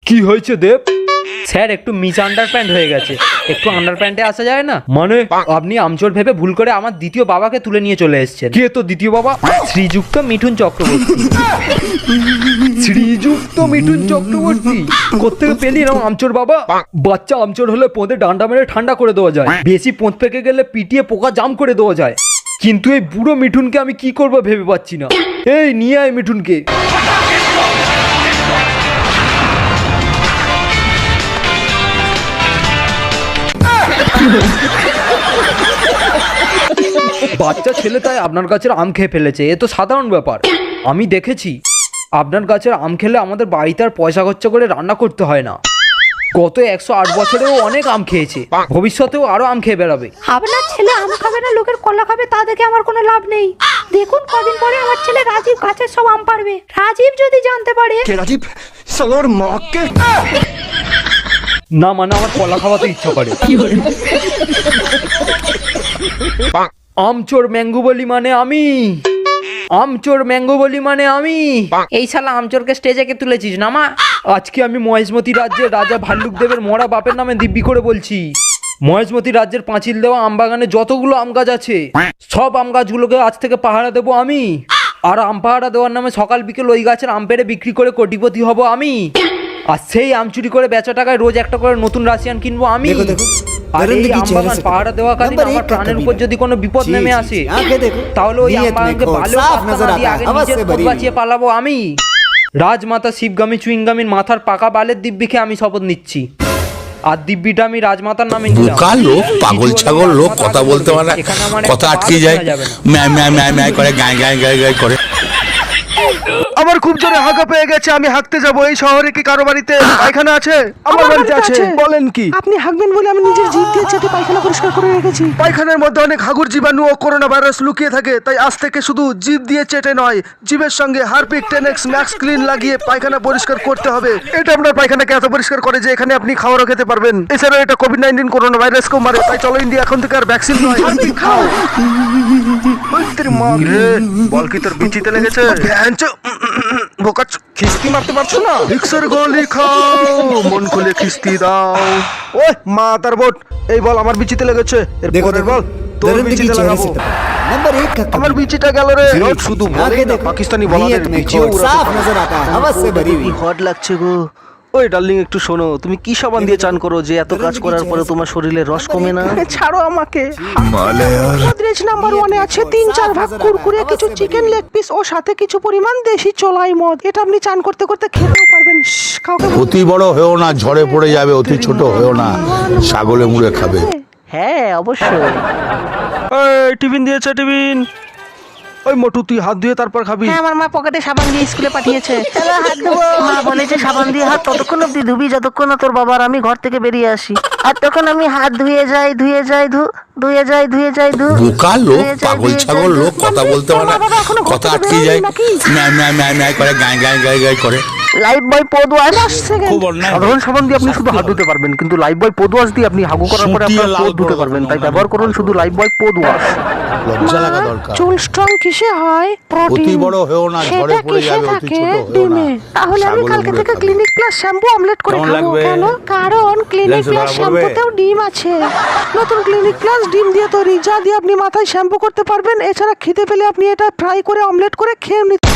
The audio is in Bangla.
কি হয়েছে দেব? স্যার একটু মিস আন্ডারপ্যান্ট হয়ে গেছে, একটু আন্ডারপ্যান্টে আসা যায় না? মানে আপনি আমচোর ভেবে ভুল করে আমার দ্বিতীয় বাবাকে তুলে নিয়ে চলে এসেছেন। কে তো দ্বিতীয় বাবা? শ্রীযুক্ত মিঠুন চক্রবর্তী। শ্রীযুক্ত মিঠুন চক্রবর্তী? কোত্থেকে পেলি না আমচোর বাবা? বাচ্চা আমচোর হলে পোঁদে ডান্ডা মেরে ঠান্ডা করে দেওয়া যায়, বেশি পোঁত পেকে গেলে পিটিয়ে পোকা জাম করে দেওয়া যায়, কিন্তু এই বুড়ো মিঠুনকে আমি কি করবো ভেবে পাচ্ছি না। এই নিয়ে আয় মিঠুনকে। বাচ্চা ছেলে তাই আপনার গাছের আম খেয়ে ফেলেছে, এ তো সাধারণ ব্যাপার। আমি দেখেছি আপনার গাছের আম খেলে আমাদের বাড়িতে আর পয়সা খরচা করে রান্না করতে হয় না। গত 108 বছরেও অনেক আম খেয়েছে, ভবিষ্যতেও আরো আম খেয়ে বেড়াবে। আপনার ছেলে আম খাবে না লোকের কলা খাবে তা দেখে আমার কোনো লাভ নেই। দেখুন কদিন পরে আমার ছেলে রাজীব গাছের সব আম পারবে। রাজীব যদি জানতে পারে। রাজীব সালোর মাকে না মানে আমার কলা খাওয়াতে ইচ্ছা করে। আমচোর ম্যাঙ্গো বলি মানে আমি, আমচোর ম্যাঙ্গো বলি মানে আমি। এই শালা আমচোরকে স্টেজে কে তুলেছিস না মা? আজকে আমি মহেশমতি রাজ্যের রাজা ভাল্লুক দেবের মরা বাপের নামে দিব্যি করে বলছি, মহেশমতি রাজ্যের পাঁচিল দেওয়া আম বাগানে যতগুলো আম গাছ আছে সব আম গাছগুলোকে আজ থেকে পাহারা দেবো আমি। আর আম পাহারা দেওয়ার নামে সকাল বিকেল ওই গাছের আম পেড়ে বিক্রি করে কোটিপতি হব আমি। আর সেই আম চুরি করে বেচা টাকায় রোজ একটা করে নতুন রাশিয়ান কিনবো আমি। আর এই আম বাগান পাহারা দেওয়া কালীন আমার প্রাণের উপর যদি কোনো বিপদ নেমে আসে তাহলে ওই আম বাগানকে ভালো পাত্তা না দিয়ে আগে নিজের পথ বাঁচিয়ে পালাবো আমি। রাজমাতা শিবগামী চুইংগামীর মাথার পাকা বালের দিব্যি খেয়ে আমি শপথ নিচ্ছি। আর দিব্যিটা আমি রাজমাতার নামে নিলাম। বোকা লোক, পাগল ছাগল লোক, কথা বলতে পারে কথা আটকে যায়, ম্যায় ম্যায় ম্যায় ম্যায় করে, গায় গায় গায় গায় করে। আমার খুব জোরে হাঁকা পেয়ে গেছে, আমি হাঁকতে যাব। এই শহরে কি কারো বাড়িতে পায়খানা আছে? আমার বাড়িতে আছে। বলেন কি? আপনি হাঁকবেন বলে আমি নিজের জিভ দিয়ে চেটে পায়খানা পরিষ্কার করে রেখেছি। পায়খানার মধ্যে অনেক হাগুর জীবাণু ও করোনা ভাইরাস লুকিয়ে থাকে, তাই আজ থেকে শুধু জিভ দিয়ে চেটে নয়, জিভের সঙ্গে হারপিক 10x ম্যাক্স ক্লিন লাগিয়ে পায়খানা পরিষ্কার করতে হবে। এটা আপনার পায়খানাকে এত পরিষ্কার করে যে এখানে আপনি খাওয়ারও খেতে পারবেন। এছাড়াও এটা কোভিড-19 করোনা ভাইরাসকেও মারে, তাই চলো ইন্ডিয়া এখন থেকে আর ভ্যাকসিন নয়, হারপিক খাও। বল কি তোর বিচিতে লেগেছে? বোকাচ, খিস্তি মারতে পারছো না? ভিক্সের গোলি খাও, মন খুলে খিস্তি দাও। ওই মা তার বোট, এই বল আমার বিচিতে লেগেছে। দেখো বল তোর বিচিতে লাগাবো। नंबर 1 का আমার বিচিটা গেল রে। শুধু বলে না, পাকিস্তানি বলাদের বিচিও साफ नजर आता है, हवा से भरी हुई। হট লাগছে গো। ওই ডার্লিং একটু শোনো, তুমি কি সাবান দিয়ে চান করো যে এত কাজ করার পরে তোমার শরীরে রস কমে না? ছাড়ো আমাকে। গোদরেজ নাম্বার 1 এ আছে 3-4 ভাগ কুরকুরে, কিছু চিকেন লেগ পিস ও সাথে কিছু পরিমাণ দেশি চলাই মদ। এটা আপনি চান করতে করতে খেতেও পারবেন। কাউকে অতি বড় হয়েও না, ঝড়ে পড়ে যাবে। অতি ছোট হয়েও না, ছাগলে মুড়ে খাবে। হ্যাঁ অবশ্যই। এই টিফিন দিয়েছে, টিফিন। ওই মোটু তুই হাত ধুয়ে তারপর খাবি। হ্যাঁ আমার মা পকেটে সাবান দিয়ে স্কুলে পাঠিয়েছে। চলো হাত ধোবো। মা বলেছে সাবান দিয়ে হাত ততক্ষণ অবধি ধুবি যতক্ষণ না তোর বাবার আমি ঘর থেকে বেরিয়ে আসি। আর তখন আমি হাত ধুয়ে যাই ধুয়ে যাই ধুয়ে যাই ধুয়ে যাই বোকা লোক, পাগল ছাগল লোক, কথা বলতে পারে কথা আটকে যায়, ম্যায় ম্যায় ম্যায় ম্যায় করে, গায় গায় গায় গায় করে। লাইফ বয় পদ ওয়াশ। খুব অন্যায়। সাধারণ সাবান দিয়ে আপনি শুধু হাত ধুতে পারবেন, কিন্তু লাইফ বয় পদ ওয়াশ দিয়ে আপনি হাগু করার পরে আপনার পদ ধুতে পারবেন। তাই ব্যবহার করুন শুধু লাইফ বয় পদ ওয়াশ। লজ্জা লাগা দরকার। চুল স্ট্রং কিসে হয়? প্রোটিন। অতি বড় হয়েও না, ঝড়ে পড়ে যাবে। অতি ছোট হয়েও না, ডিমে। তাহলে আমি ছাগলে কালকে মুড়ে থেকে খাবে। ক্লিনিক প্লাস শ্যাম্পু অমলেট করে কেমন খাবো। লাগবে? কেন? কারণ ক্লিনিক লেন্সে প্লাস ধরা পড়বে? শ্যাম্পুতেও ডিম আছে। নতুন ক্লিনিক প্লাস ডিম দিয়ে তৈরি, যা দিয়ে আপনি মাথায় শ্যাম্পু করতে পারবেন। এছাড়া খিদে পেলে আপনি এটা ফ্রাই করে অমলেট করে খেয়ে নিতে